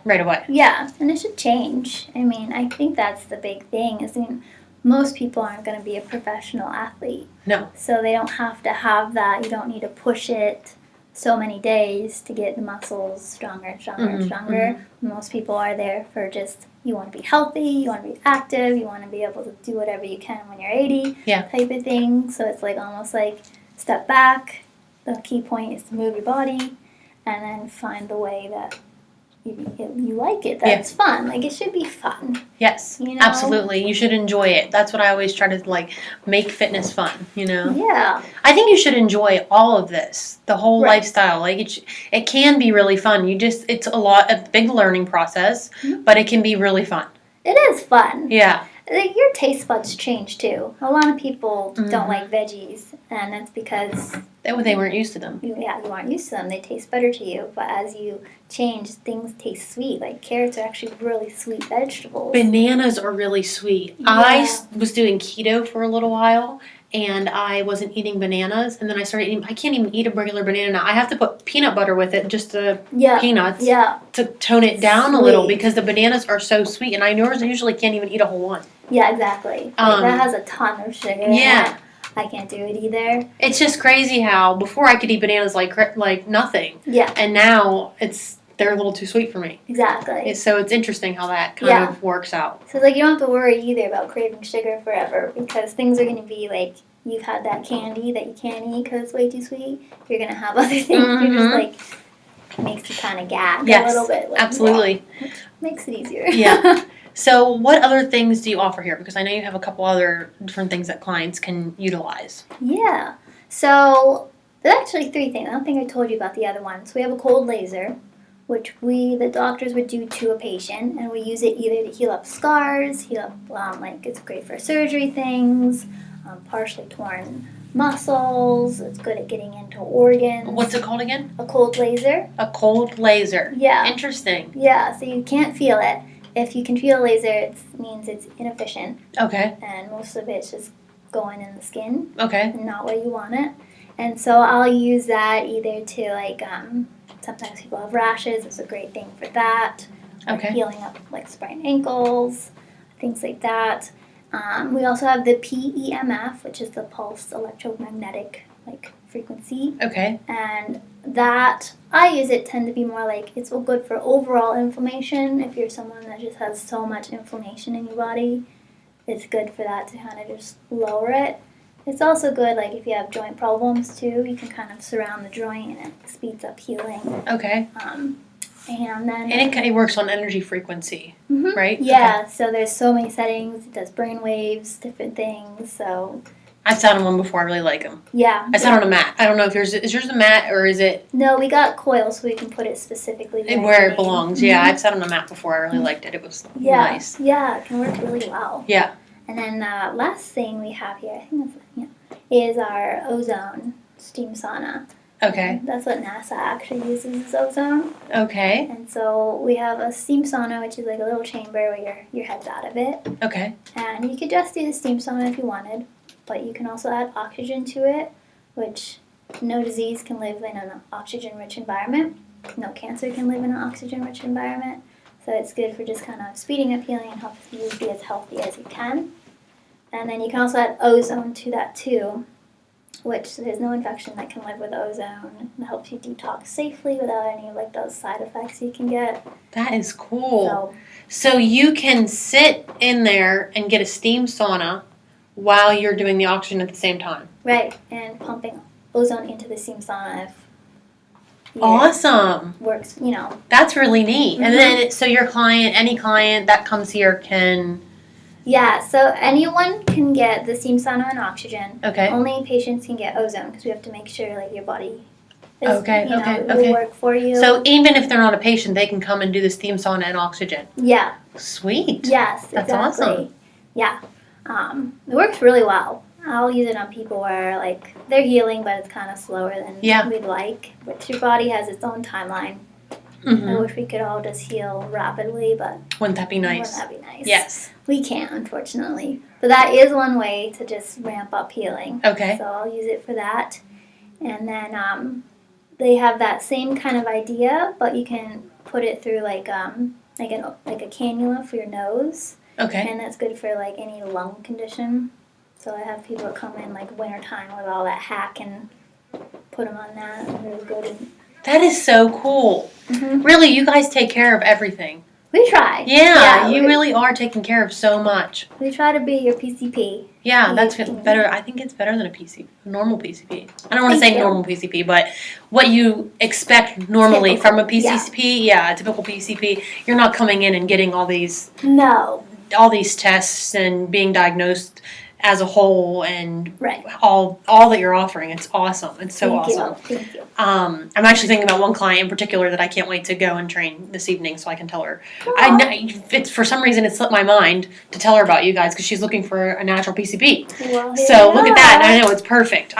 right away. Yeah, and it should change. I mean, I think that's the big thing most people aren't going to be a professional athlete. No. So they don't have to have that. You don't need to push it so many days to get the muscles stronger and stronger and stronger. Mm-hmm. Most people are there for just, you want to be healthy, you want to be active, you want to be able to do whatever you can when you're 80 type of thing. So it's like almost like step back. The key point is to move your body and then find the way that you like it. That's fun. Like, it should be fun. Yes, absolutely. You should enjoy it. That's what I always try to, make fitness fun, Yeah. I think you should enjoy all of this, the whole lifestyle. Like, it can be really fun. It's a big learning process, but it can be really fun. It is fun. Yeah. Your taste buds change, too. A lot of people don't like veggies, and that's because they weren't used to them. You aren't used to them. They taste better to you. But as you change, things taste sweet. Like carrots are actually really sweet vegetables. Bananas are really sweet. Yeah. I was doing keto for a little while, and I wasn't eating bananas. And then I started eating. I can't even eat a regular banana now. I have to put peanut butter with it, just the peanuts, to tone it down a little because the bananas are so sweet. And I usually can't even eat a whole one. Yeah, exactly. That has a ton of sugar in it. I can't do it either. It's just crazy how before I could eat bananas like nothing. Yeah. And now they're a little too sweet for me. Exactly. So it's interesting how that kind of works out. So you don't have to worry either about craving sugar forever because things are going to be like you've had that candy that you can't eat because it's way too sweet. You're going to have other things. You're just makes you kind of gag a little bit. Absolutely. Which makes it easier. Yeah. So what other things do you offer here? Because I know you have a couple other different things that clients can utilize. Yeah. So there's actually 3 things. I don't think I told you about the other one. So we have a cold laser, which the doctors would do to a patient, and we use it either to heal up scars, it's great for surgery things, partially torn muscles. It's good at getting into organs. What's it called again? A cold laser. A cold laser. Yeah. Interesting. Yeah. So you can't feel it. If you can feel a laser, it means it's inefficient. Okay. And most of it's just going in the skin. Okay. Not where you want it. And so I'll use that either to sometimes people have rashes. It's a great thing for that. Okay. Healing up sprained ankles, things like that. We also have the PEMF, which is the pulsed electromagnetic frequency. Okay. And that I use it tend to be more it's good for overall inflammation. If you're someone that just has so much inflammation in your body, it's good for that to kind of just lower it. It's also good, like, if you have joint problems, too. You can kind of surround the joint, and it speeds up healing. Okay. And then... And it works on energy frequency, right? Yeah, Okay. so there's so many settings. It does brain waves, different things, so... I've sat on one before. I really like them. Yeah. I sat on a mat. I don't know if is yours a mat or is it... No, we got coils so we can put it specifically where it belongs. Yeah, I've sat on a mat before. I really liked it. It was nice. Yeah, it can work really well. Yeah. And then last thing we have here, I think that's is our ozone steam sauna. Okay. That's what NASA actually uses, is ozone. Okay. And so we have a steam sauna, which is like a little chamber where your head's out of it. Okay. And you could just do the steam sauna if you wanted, but you can also add oxygen to it, which no disease can live in an oxygen-rich environment. No cancer can live in an oxygen-rich environment. So it's good for just kind of speeding up healing and helps you be as healthy as you can. And then you can also add ozone to that too, which there's no infection that can live with ozone. It helps you detox safely without any of like those side effects you can get. That is cool. So you can sit in there and get a steam sauna while you're doing the oxygen at the same time. Right, and pumping ozone into the steam sauna if awesome works, That's really neat. And then so your client, any client that comes here can... Yeah, so anyone can get the steam sauna and oxygen. Okay. Only patients can get ozone because we have to make sure like your body is, it will work for you. So even if they're not a patient, they can come and do the steam sauna and oxygen. Yeah. Sweet. Yes, that's exactly. Awesome. Yeah. It works really well. I'll use it on people where like they're healing, but it's kind of slower than we'd like. But your body has its own timeline. I wish we could all just heal rapidly, but wouldn't that be nice? Wouldn't that be nice? Yes. We can't, unfortunately. But that is one way to just ramp up healing. Okay. So I'll use it for that. And then they have that same kind of idea, but you can put it through like a cannula for your nose. Okay. And that's good for like any lung condition. So I have people come in like wintertime with all that hack and put them on that. It's really good. That is so cool. Really, you guys take care of everything. We try. Yeah, you really are taking care of so much. We try to be your PCP. Yeah, that's better. I think it's better than a normal PCP. I don't want to say normal PCP, but what you expect normally from a PCP, a typical PCP, you're not coming in and getting all these tests and being diagnosed as a whole and all that you're offering. It's awesome. It's so awesome. Thank you. I'm actually thinking about one client in particular that I can't wait to go and train this evening so I can tell her. It's for some reason it slipped my mind to tell her about you guys because she's looking for a natural PCP. Well, so look at that. I know it's perfect.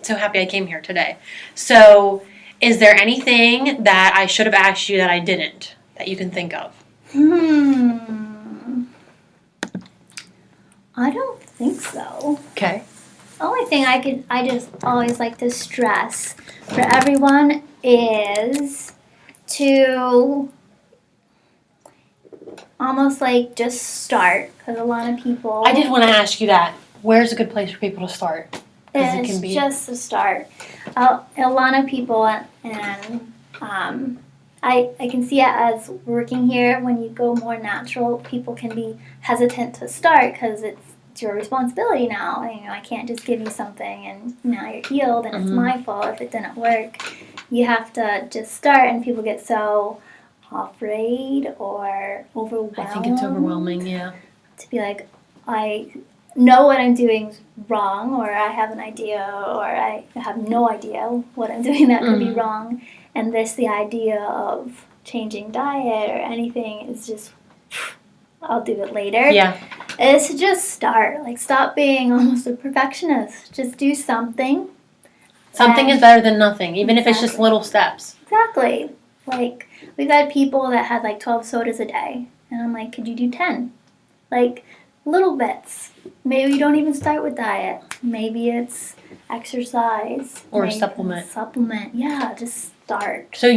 So happy I came here today. So is there anything that I should have asked you that I didn't that you can think of? I don't think so. Okay. The only thing I just always like to stress for everyone is to almost like just start, because a lot of people... I did want to ask you that. Where's a good place for people to start? It's just to start. A lot of people, and I can see it as working here, when you go more natural, people can be hesitant to start because it's your responsibility now. I can't just give you something and now you're healed and it's my fault if it didn't work. You have to just start, and people get so afraid or overwhelmed. I think it's overwhelming, yeah. To be like, I know what I'm doing is wrong, or I have an idea, or I have no idea what I'm doing that could be wrong. And the idea of changing diet or anything is just, I'll do it later. Yeah. It's to just start. Like, stop being almost a perfectionist. Just do something. Something is better than nothing, even if it's just little steps. Exactly. Like, we've had people that had like 12 sodas a day. And I'm like, could you do 10? Like, little bits. Maybe you don't even start with diet. Maybe it's exercise. Or a supplement. Supplement. Yeah, just start. So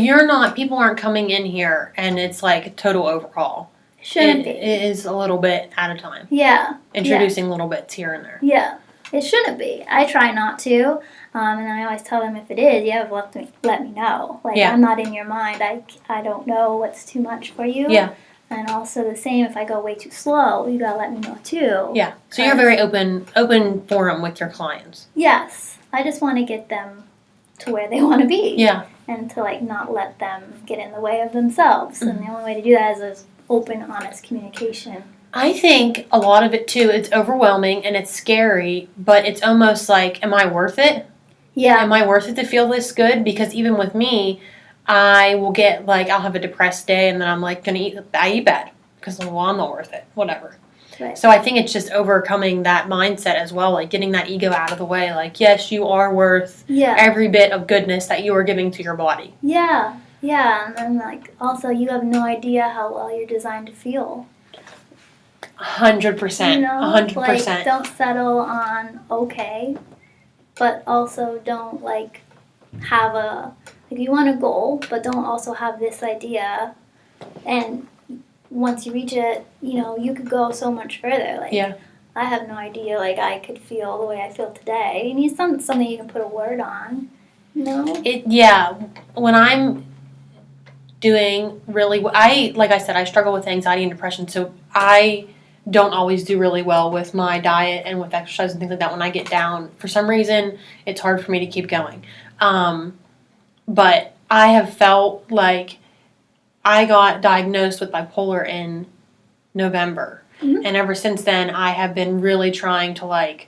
people aren't coming in here and it's like a total overhaul. Shouldn't be. It is a little bit at a time. Yeah. Introducing little bits here and there. Yeah. It shouldn't be. I try not to. And I always tell them if it is, you have let me know. Like, I'm not in your mind. I don't know what's too much for you. Yeah. And also the same, if I go way too slow, you gotta let me know too. Yeah. So you're very open forum with your clients. Yes. I just want to get them to where they want to be. Yeah. And to like not let them get in the way of themselves. And the only way to do that is open, honest communication. I think a lot of it too, it's overwhelming and it's scary, but it's almost like, am I worth it? Yeah. Am I worth it to feel this good? Because even with me, I will get like, I'll have a depressed day and then I'm like, I eat bad because well, I'm not worth it, whatever. Right. So I think it's just overcoming that mindset as well, like getting that ego out of the way. Like, yes, you are worth every bit of goodness that you are giving to your body. Yeah. Yeah. And then like also you have no idea how well you're designed to feel. 100%. You know, 100%. like don't settle on okay, but also don't like have you want a goal, but don't also have this idea. And once you reach it, you could go so much further. Like I have no idea, like I could feel the way I feel today. You need something you can put a word on. When I'm doing really, like I said, I struggle with anxiety and depression, so I don't always do really well with my diet and with exercise and things like that. When I get down, for some reason, it's hard for me to keep going. But I have felt like I got diagnosed with bipolar in November. Mm-hmm. And ever since then, I have been really trying to like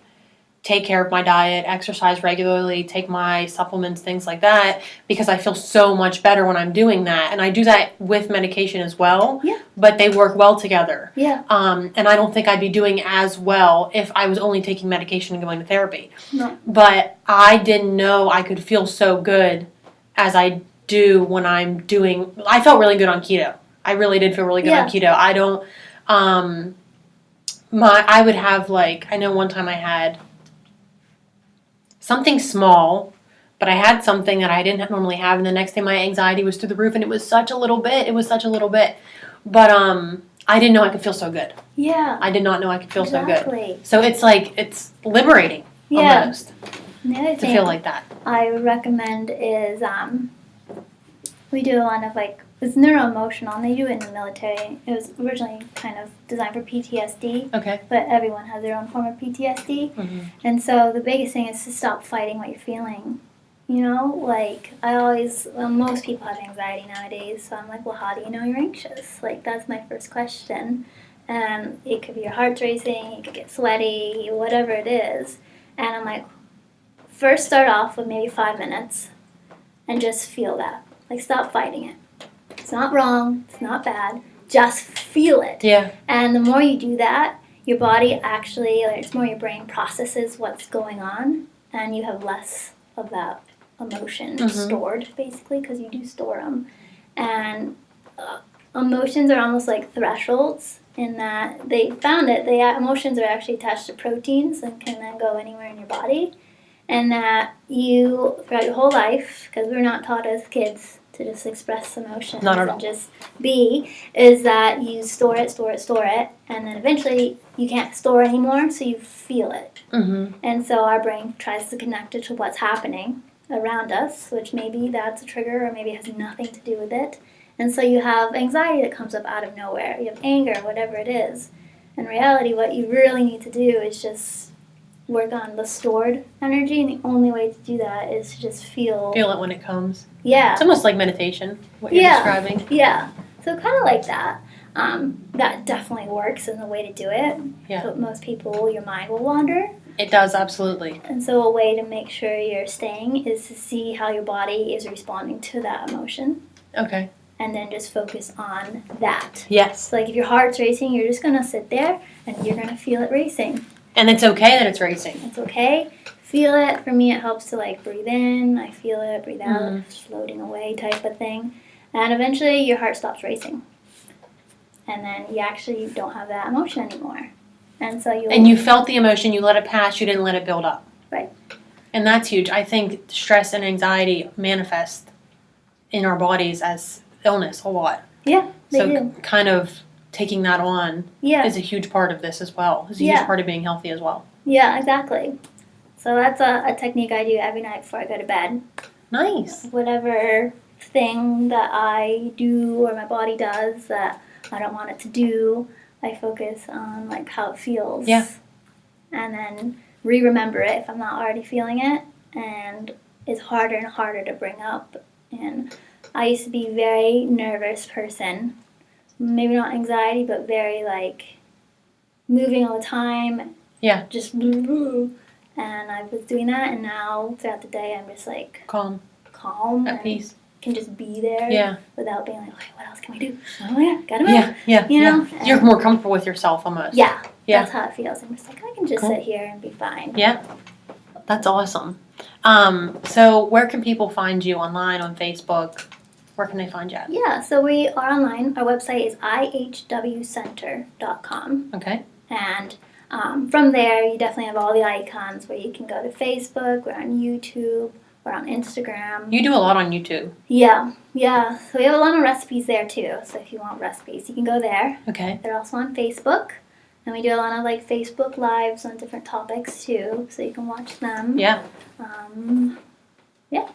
take care of my diet, exercise regularly, take my supplements, things like that, because I feel so much better when I'm doing that. And I do that with medication as well, but they work well together. Yeah. And I don't think I'd be doing as well if I was only taking medication and going to therapy. No. But I didn't know I could feel so good as I do when I'm doing... I felt really good on keto. I really did feel really good on keto. I don't... I would have like... I know one time I had... something small, but I had something that I didn't normally have, and the next day my anxiety was through the roof, and it was such a little bit. But I didn't know I could feel so good. Yeah. I did not know I could feel so good. So it's like, it's liberating almost to feel like that. I would recommend is, we do a lot of like, it's neuroemotional, and they do it in the military. It was originally kind of designed for PTSD. Okay. But everyone has their own form of PTSD. Mm-hmm. And so the biggest thing is to stop fighting what you're feeling. Like most people have anxiety nowadays. So I'm like, well, how do you know you're anxious? Like, that's my first question. And it could be your heart's racing, you could get sweaty, whatever it is. And I'm like, first start off with maybe 5 minutes and just feel that. Like, stop fighting it. It's not wrong. It's not bad. Just feel it. Yeah. And the more you do that, your body actually, it's more your brain processes what's going on, and you have less of that emotion stored, basically, because you do store them. And emotions are almost like thresholds in that they found it. Emotions are actually attached to proteins and can then go anywhere in your body. And that you, throughout your whole life, because we're not taught as kids to just express emotions and just be, is that you store it, and then eventually you can't store anymore, so you feel it. Mm-hmm. And so our brain tries to connect it to what's happening around us, which maybe that's a trigger or maybe it has nothing to do with it. And so you have anxiety that comes up out of nowhere. You have anger, whatever it is. In reality, what you really need to do is just work on the stored energy, and the only way to do that is to just feel it when it comes. Yeah. It's almost like meditation, what you're describing. Yeah. So kind of like that. That definitely works and the way to do it. Yeah. But most people, your mind will wander. It does, absolutely. And so a way to make sure you're staying is to see how your body is responding to that emotion. Okay. And then just focus on that. Yes. So like if your heart's racing, you're just going to sit there and you're going to feel it racing. And it's okay that it's racing. It's okay. Feel it. For me, it helps to like breathe in. I feel it. Breathe out. Floating away type of thing. And eventually your heart stops racing. And then you actually don't have that emotion anymore. And so you felt the emotion. You let it pass. You didn't let it build up. Right. And that's huge. I think stress and anxiety manifest in our bodies as illness a lot. Yeah, they do. Kind of taking that on is a huge part of this as well. It's a huge part of being healthy as well. Yeah, exactly. So that's a technique I do every night before I go to bed. Nice. Whatever thing that I do or my body does that I don't want it to do. I focus on like how it feels. Yeah. And then remember it if I'm not already feeling it. And it's harder and harder to bring up. And I used to be a very nervous person. Maybe not anxiety, but very like moving all the time. Yeah. Just and I was doing that, and now throughout the day I'm just like Calm. At At peace. Can just be there. Yeah. Without being like, okay, what else can we do? Oh yeah, gotta move. Yeah. You know? Yeah. You're more comfortable with yourself almost. Yeah. Yeah. That's how it feels. I'm just like, I can just sit here and be fine. Yeah. That's awesome. So where can people find you online, on Facebook? Where can they find you at? Yeah, so we are online. Our website is ihwcenter.com. Okay. And from there, you definitely have all the icons where you can go to Facebook, we're on YouTube, we're on Instagram. You do a lot on YouTube. Yeah. So we have a lot of recipes there too. So if you want recipes, you can go there. Okay. They're also on Facebook. And we do a lot of like Facebook Lives on different topics too, so you can watch them. Yeah. Yeah.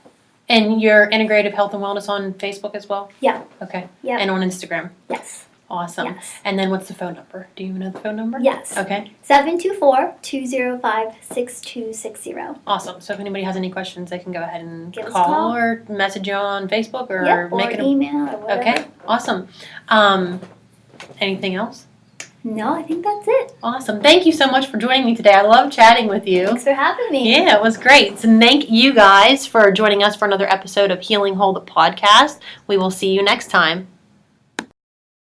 And your Integrative Health and Wellness on Facebook as well? Yeah. Okay. Yeah. And on Instagram? Yes. Awesome. Yes. And then what's the phone number? Do you know the phone number? Yes. Okay. 724-205-6260. Awesome. So if anybody has any questions, they can go ahead and Give us a call call. or message you on Facebook or Or make it email or whatever. Okay. Awesome. Anything else? No, I think that's it. Awesome. Thank you so much for joining me today. I love chatting with you. Thanks for having me. Yeah, it was great. So thank you guys for joining us for another episode of Healing Whole the podcast. We will see you next time.